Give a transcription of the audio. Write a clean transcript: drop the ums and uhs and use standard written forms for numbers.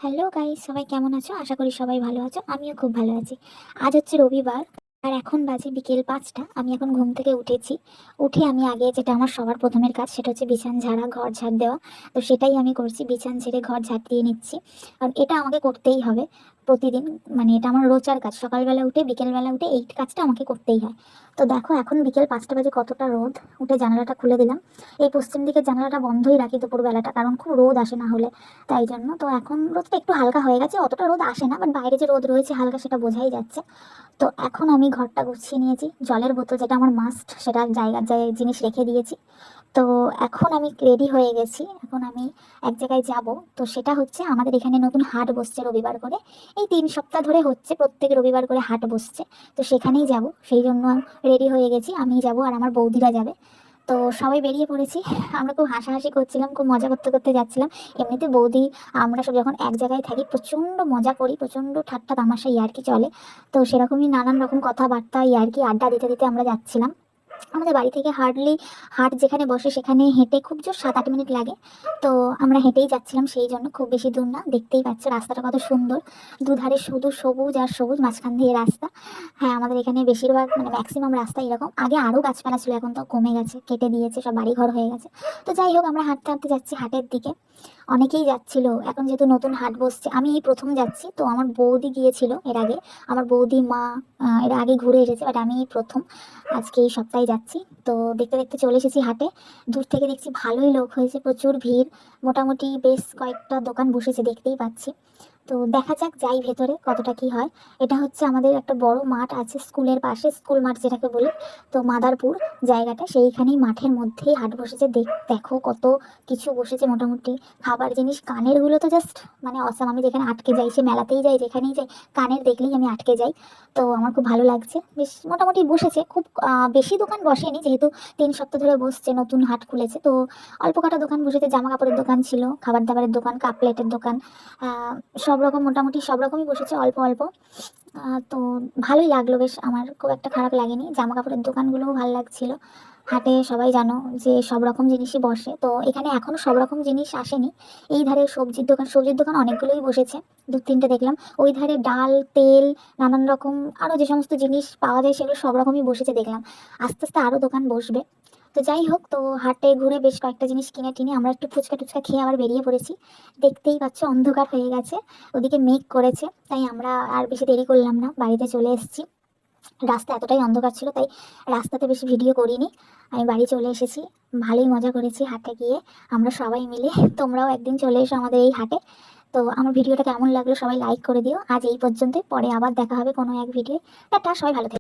Hello guys, সবাই কেমন আছো? আশা করি সবাই ভালো আছো। আমিও খুব ভালো আছি। আজ হচ্ছে রবিবার, আর এখন বাজে বিকেল 5টা। আমি এখন ঘুম থেকে উঠেছি। উঠে আমি আগে যেটা আমার সবার প্রথমের কাজ সেটা হচ্ছে বিছান ঝাড়া, ঘর ঝাড় দেওয়া। তো সেটাই আমি করছি, বিছান ঝেড়ে ঘর ঝাড় দিয়ে নিচ্ছি। কারণ এটা আমাকে করতেই হবে প্রতিদিন। মানে এটা আমার রোজার কাজ, সকালবেলা উঠে বিকেলবেলা উঠে এই কাজটা আমাকে করতেই হয়। তো দেখো এখন বিকেল 5টা বাজে, কতটা রোদ। উঠে জানালাটা খুলে দিলাম। এই পশ্চিম দিকের জানালাটা বন্ধই রাখি দুপুরবেলাটা, কারণ খুব রোদ আসে না হলে। তাই জন্য তো এখন রোদটা একটু হালকা হয়ে গেছে, অতটা রোদ আসে না, বাট বাইরে যে রোদ রয়েছে হালকা সেটা বোঝাই যাচ্ছে। তো এখন আমি ঘরটা গুছিয়ে নিয়েছি, জলের বোতল যেটা আমার মাস্ট সেটা জায়গার জায়গায় জিনিস রেখে দিয়েছি। তো এখন আমি রেডি হয়ে গেছি, এখন আমি এক জায়গায় যাব। তো সেটা হচ্ছে আমাদের এখানে নতুন হাট বসছে রবিবার করে। এই 3 সপ্তাহ ধরে হচ্ছে, প্রত্যেক রবিবার করে হাট বসছে। তো সেখানেই যাব, সেই জন্য রেডি হয়ে গেছি। আমি যাব আর আমার বৌদিরা যাবে। তো সবাই বেরিয়ে পড়েছি। আমরা খুব হাসাহাসি করছিলাম, খুব মজা করতে করতে যাচ্ছিলাম। এমনিতে বৌদি আমরা সব যখন এক জায়গায় থাকি প্রচণ্ড মজা করি, প্রচণ্ড ঠাট্টা তামাশা ইয়ার্কি চলে। তো সেরকমই নানান রকম কথাবার্তা ইয়ার্কি আড্ডা দিতে দিতে আমরা যাচ্ছিলাম। আমাদের বাড়ি থেকে হার্ডলি হাট যেখানে বসে সেখানে হেঁটে খুব জোর 7-8 মিনিট লাগে। তো আমরা হেঁটেই যাচ্ছিলাম, সেই জন্য খুব বেশি দূর না। দেখতেই পাচ্ছ রাস্তাটা কত সুন্দর, দুধারে শুধু সবুজ আর সবুজ, মাঝখান দিয়ে রাস্তা। হ্যাঁ, আমাদের এখানে বেশিরভাগ মানে ম্যাক্সিমাম রাস্তা এরকম। আগে আরও গাছপালা ছিল, এখন তো কমে গেছে, কেটে দিয়েছে, সব বাড়িঘর হয়ে গেছে। তো যাই হোক, আমরা হাঁটতে হাঁটতে যাচ্ছি হাটের দিকে। অনেকেই যাচ্ছিল, এখন যেহেতু নতুন হাট বসছে আমি এই প্রথম যাচ্ছি। তো আমার বৌদি গিয়েছিল এর আগে, আমার বৌদি মা এর আগে ঘুরে এসেছে, বাট আমি এই প্রথম আজকে এই সপ্তাহে যাচ্ছি। তো দেখতে দেখতে চলে এসেছি হাটে। দূর থেকে দেখছি ভালোই লোক হয়েছে, প্রচুর ভিড়। মোটামুটি বেশ কয়েকটা দোকান বসেছে, দেখতেই পাচ্ছি। তো দেখা যাক, যাই ভেতরে কতটা কি হয়। এটা হচ্ছে আমাদের একটা বড় মাঠ আছে স্কুলের পাশে, স্কুল মাঠ যেটাকে বলি। তো মাদারপুর জায়গাটা, সেইখানেই মাঠের মধ্যেই হাট বসেছে। দেখো কত কিছু বসেছে, মোটামুটি খাবার জিনিস। কানের গুলো তো জাস্ট মানে অসাম। আমি যেখানে আটকে যাই, সে মেলাতেই যাই যেখানেই যাই, কানের দেখলেই আমি আটকে যাই। তো আমার খুব ভালো লাগছে, বেশ মোটামুটি বসেছে। খুব বেশি দোকান বসেনি, যেহেতু 3 সপ্তাহ ধরে বসছে, নতুন হাট খুলেছে। তো অল্প কটা দোকান বসেছে, জামা কাপড়ের দোকান ছিল, খাবার দাবারের দোকান, কাপ প্লেটের দোকান, আহ, সব রকম মোটামুটি সব রকমই বসেছে অল্প অল্প। তো ভালোই লাগলো বেশ, আমার খুব একটা খারাপ লাগেনি। জামা কাপড়ের দোকানগুলোও ভালো লাগছিল। হাটে সবাই জানো যে সব রকম জিনিসই বসে, তো এখানে এখনো সব রকম জিনিস আসেনি। এই ধারে সবজির দোকান অনেকগুলোই বসেছে, 2-3টে দেখলাম। ওই ধারে ডাল, তেল, নানান রকম আরো যে সমস্ত জিনিস পাওয়া যায় সেগুলো সব রকমই বসেছে দেখলাম। আস্তে আস্তে আরো দোকান বসবে। তো যাই হোক, তো হাটে ঘুরে বেশ কয়েকটা জিনিস কিনে টিনে আমরা একটু ফুচকা টুচকা খেয়ে আবার বেরিয়ে পড়েছি। দেখতেই পাচ্ছ অন্ধকার হয়ে গেছে, ওদিকে মেঘ করেছে, তাই আমরা আর বেশি দেরি করলাম না, বাড়িতে চলে এসেছি। রাস্তা এতটাই অন্ধকার ছিল তাই রাস্তাতে বেশি ভিডিও করিনি, আমি বাড়ি চলে এসেছি। ভালোই মজা করেছি হাটে গিয়ে আমরা সবাই মিলে। তোমরাও একদিন চলে এসো আমাদের এই হাটে। তো আমার ভিডিওটা কেমন লাগলো সবাই লাইক করে দিও। আজ এই পর্যন্তই, পরে আবার দেখা হবে কোনো এক ভিডিও। টাটা, সবাই ভালো থেকো।